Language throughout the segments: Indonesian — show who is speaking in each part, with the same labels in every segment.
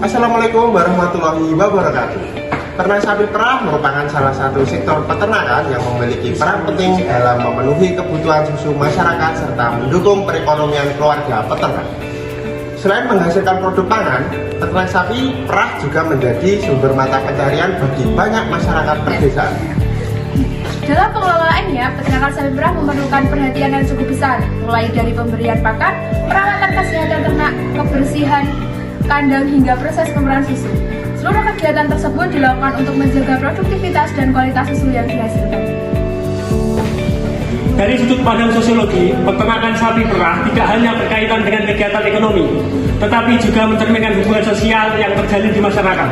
Speaker 1: Assalamualaikum warahmatullahi wabarakatuh. Ternak sapi perah merupakan salah satu sektor peternakan yang memiliki peran penting dalam memenuhi kebutuhan susu masyarakat serta mendukung perekonomian keluarga peternak. Selain menghasilkan produk pangan, peternak sapi perah juga menjadi sumber mata pencarian bagi banyak masyarakat pedesaan.
Speaker 2: Dalam pengelolaannya, peternakan sapi perah memerlukan perhatian yang cukup besar, mulai dari pemberian pakan, perawatan kesehatan ternak, kebersihan kandang hingga proses pemerahan susu. Seluruh kegiatan tersebut dilakukan untuk menjaga produktivitas dan kualitas susu yang dihasilkan.
Speaker 3: Dari sudut pandang sosiologi, peternakan sapi perah tidak hanya berkaitan dengan kegiatan ekonomi, tetapi juga mencerminkan hubungan sosial yang terjalin di masyarakat.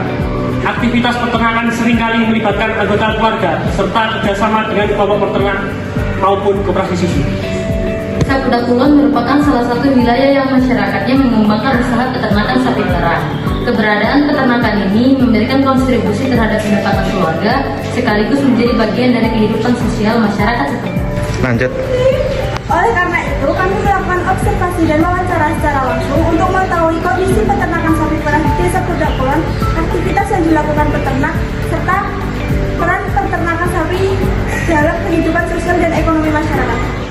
Speaker 3: Aktivitas peternakan seringkali melibatkan anggota keluarga serta kerjasama dengan kelompok peternak maupun koperasi susu.
Speaker 4: Desa Pudak Kulon merupakan salah satu wilayah yang masyarakatnya mengembangkan usaha peternakan sapi perah. Keberadaan peternakan ini memberikan kontribusi terhadap pendapatan keluarga, sekaligus menjadi bagian dari kehidupan sosial masyarakat setempat.
Speaker 1: Lanjut.
Speaker 5: Oleh karena itu, kami melakukan observasi dan wawancara secara langsung untuk mengetahui kondisi peternakan sapi perah di Desa Pudak Kulon, aktivitas yang dilakukan peternak, serta peran peternakan sapi dalam kehidupan sosial dan ekonomi masyarakat.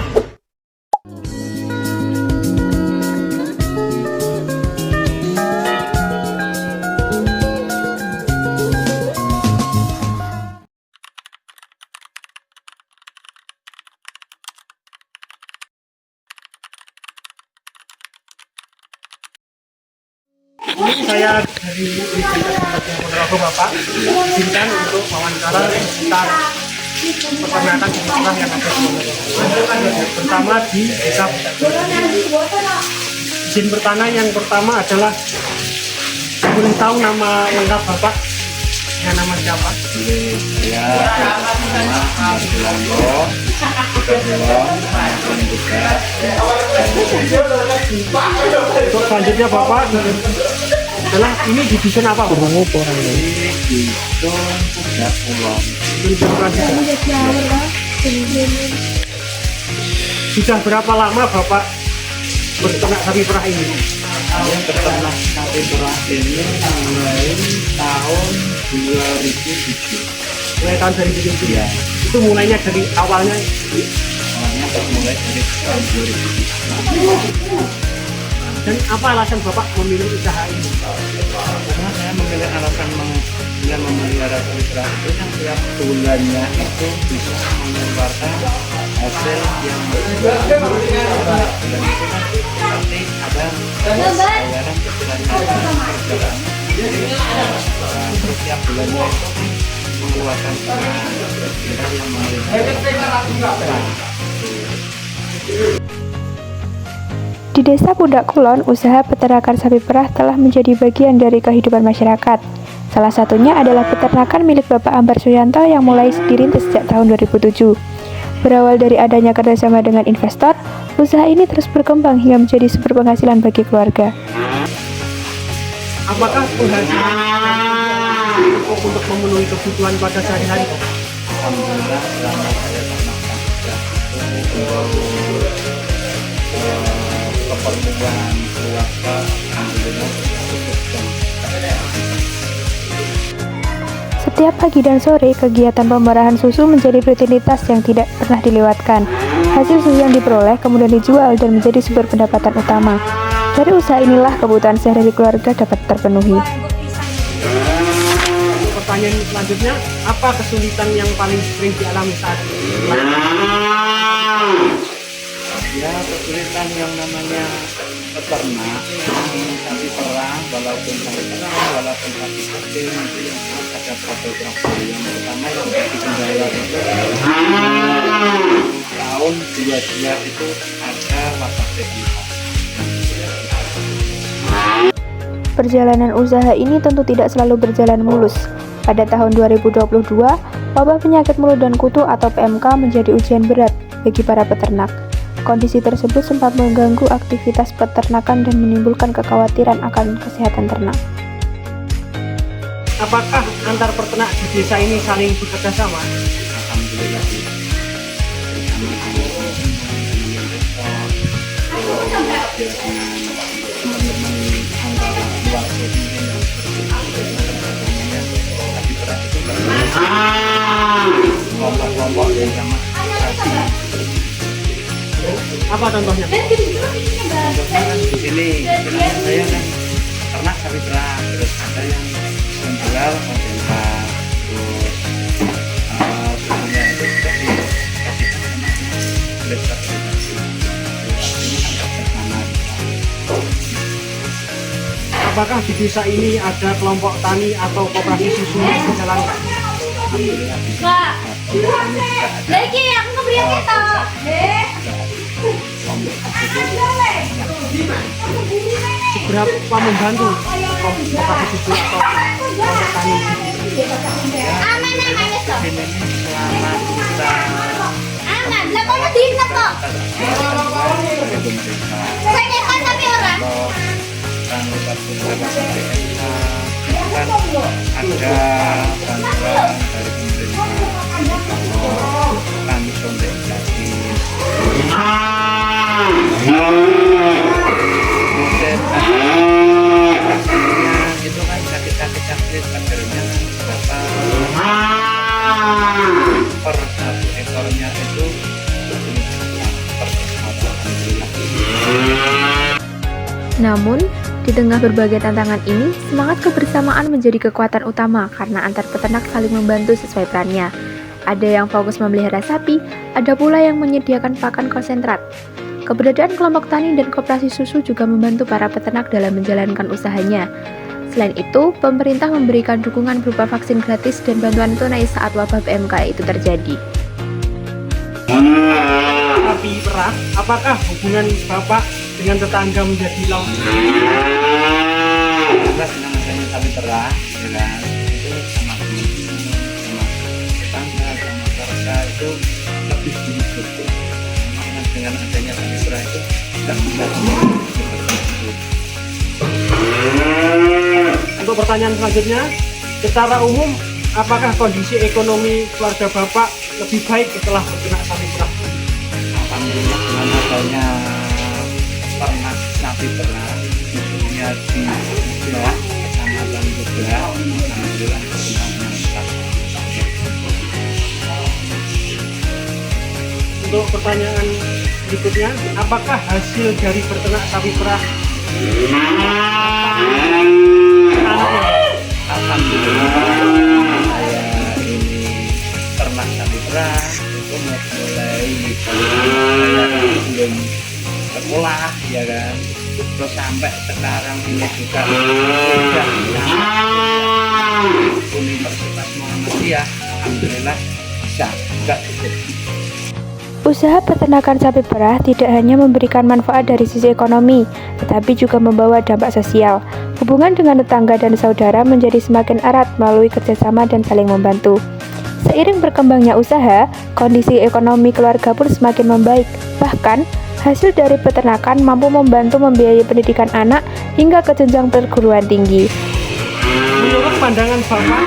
Speaker 3: Ini saya dari Ponorogo Bapak, izinkan untuk wawancara seputar peternakan sapi perah yang ada di Ponorogo. Pertama di Desa Pudak Kulon. Izin bertanah yang pertama adalah, boleh tahu nama lengkap Bapak? Ya, nama siapa?
Speaker 6: Ya, nama Arjulanto,
Speaker 3: Untuk selanjutnya Bapak adalah ini di dusun apa Bapak?
Speaker 6: di Dusun Pudak Kulon.
Speaker 3: Sudah berapa lama Bapak berternak sapi perah ini?
Speaker 6: Saya peternak sapi perah ini mulai tahun 2007.
Speaker 3: Mulai tahun 2007
Speaker 6: Ya,
Speaker 3: itu mulainya dari awalnya
Speaker 6: awalnya mulai dari tahun 2007.
Speaker 3: dan apa alasan Bapak memilih usaha ini?
Speaker 6: Karena saya memilih alasan memelihara sapi perah itu yang tiap bulannya itu bisa mengeluarkan hasil yang bulan itu kan pasti ada bayaran kecil-kecilan terus tiap bulannya itu mengeluarkan kira yang memelihara.
Speaker 7: Di Desa Pudak Kulon, usaha peternakan sapi perah telah menjadi bagian dari kehidupan masyarakat. Salah satunya adalah peternakan milik Bapak Ambar Suyanto yang mulai dirintis sejak tahun 2007. Berawal dari adanya kerjasama dengan investor, usaha ini terus berkembang hingga menjadi sumber penghasilan bagi keluarga.
Speaker 3: Apakah penghasilan cukup untuk memenuhi kebutuhan pada sehari-hari?
Speaker 6: Alhamdulillah selama saya ternak sapi perah itu keperluan keluarga alhamdulillah cukup.
Speaker 7: Setiap pagi dan sore, kegiatan pemerahan susu menjadi rutinitas yang tidak pernah dilewatkan. Hasil susu yang diperoleh kemudian dijual dan menjadi sumber pendapatan utama. Dari usaha inilah kebutuhan sehari-hari keluarga dapat terpenuhi.
Speaker 3: Pertanyaan selanjutnya, apa kesulitan yang paling sering dialami saat ini?
Speaker 6: Ya, kesulitan yang namanya peternak sapi perah, walaupun sapi kecil itu yang harus ada fotografer yang pertama yang jadi kendala itu tahun 22 itu ada wabah TBC.
Speaker 7: Perjalanan usaha ini tentu tidak selalu berjalan mulus. Pada tahun 2022, wabah penyakit mulut dan kutu atau PMK menjadi ujian berat bagi para peternak. Kondisi tersebut sempat mengganggu aktivitas peternakan dan menimbulkan kekhawatiran akan kesehatan ternak.
Speaker 3: Apakah antar peternak di desa ini saling bekerja sama?
Speaker 6: Alhamdulillah bersama teman-teman antara keluarga ini yang kelompok yang sama sapi.
Speaker 3: Apa contohnya?
Speaker 6: Contohnya kan di sini saya kan ternak sapi perah, terus ada yang menjual konsentrat, terus susunya itu kasih liter
Speaker 3: Apakah di desa ini ada kelompok tani atau koperasi susu yang dijalankan?
Speaker 6: alhamdulillah bisa.
Speaker 2: Kak, lagi aku ngeberiannya tau.
Speaker 3: Seberapa membantu koperasi susu atau kelompok tani?
Speaker 2: Aman so.
Speaker 6: Ini selama kita
Speaker 2: Aman. Lah kono diinget kok.
Speaker 6: pemerintah
Speaker 2: Saya kan tapi orang.
Speaker 6: kan lepas beberapa PMK kan ada bantuan dari pemerintah kami konsentrasi kemudian hasilnya itu kan sakit kadernya berapa per satu ekornya itu per ekor.
Speaker 7: Namun, di tengah berbagai tantangan ini, semangat kebersamaan menjadi kekuatan utama karena antar peternak saling membantu sesuai perannya. Ada yang fokus memelihara sapi, ada pula yang menyediakan pakan konsentrat. Keberadaan kelompok tani dan koperasi susu juga membantu para peternak dalam menjalankan usahanya. Selain itu, pemerintah memberikan dukungan berupa vaksin gratis dan bantuan tunai saat wabah PMK itu terjadi.
Speaker 3: Sapi perah, apakah hubungan Bapak dengan tetangga menjadi laut?
Speaker 6: Jelas dengan adanya sapi perah, ya kan, itu sama tetangga, sama keluarga itu lebih hidup. Karena dengan adanya sapi perah itu tidak bisa seperti itu.
Speaker 3: Untuk pertanyaan selanjutnya, secara umum, apakah kondisi ekonomi keluarga Bapak lebih baik setelah terkena sapi perah?
Speaker 6: Alhamdulillah dengan adanya ternak sapi perah, khususnya di Jogja, Kecamatan Jogja, alhamdulillah perkembangannya meningkat.
Speaker 3: Untuk pertanyaan berikutnya, apakah hasil dari berternak sapi perah anaknya?
Speaker 6: Alhamdulillah saya ini ternak sapi perah itu mulai saya belum sekolah ya kan, terus sampai sekarang ini juga sudah Universitas Muhammadiyah, alhamdulillah bisa juga.
Speaker 7: Usaha peternakan sapi perah tidak hanya memberikan manfaat dari sisi ekonomi, tetapi juga membawa dampak sosial. Hubungan dengan tetangga dan saudara menjadi semakin erat melalui kerjasama dan saling membantu. Seiring berkembangnya usaha, kondisi ekonomi keluarga pun semakin membaik. Bahkan, hasil dari peternakan mampu membantu membiayai pendidikan anak hingga ke jenjang perguruan tinggi.
Speaker 3: Menurut pandangan Bapak,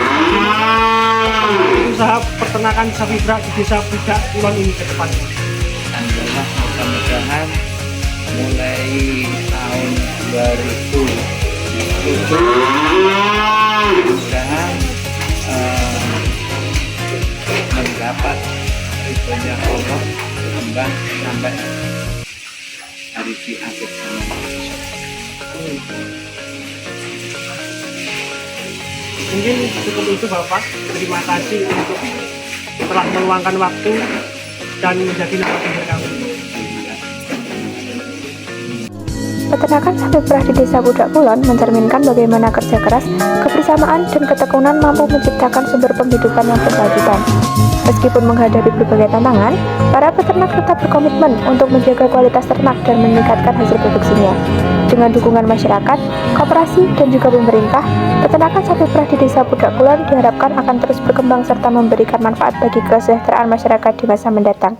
Speaker 3: usaha peternakan sapi perah di desa Pudak Kulon ini ke depannya?
Speaker 6: Alhamdulillah mudah-mudahan mulai tahun 2007 mudah-mudahan mendapat ridhonya Allah berkembang sampai hari di akhir zaman.
Speaker 3: Mungkin cukup itu Bapak. Terima kasih untuk telah meluangkan waktu dan menjadi narasumber kami.
Speaker 7: Peternakan sapi perah di desa Pudak Kulon mencerminkan bagaimana kerja keras, kebersamaan, dan ketekunan mampu menciptakan sumber penghidupan yang berkelanjutan. Meskipun menghadapi berbagai tantangan, para peternak tetap berkomitmen untuk menjaga kualitas ternak dan meningkatkan hasil produksinya. Dengan dukungan masyarakat, koperasi, dan juga pemerintah, peternakan sapi perah di desa Pudak Kulon diharapkan akan terus berkembang serta memberikan manfaat bagi kesejahteraan masyarakat di masa mendatang.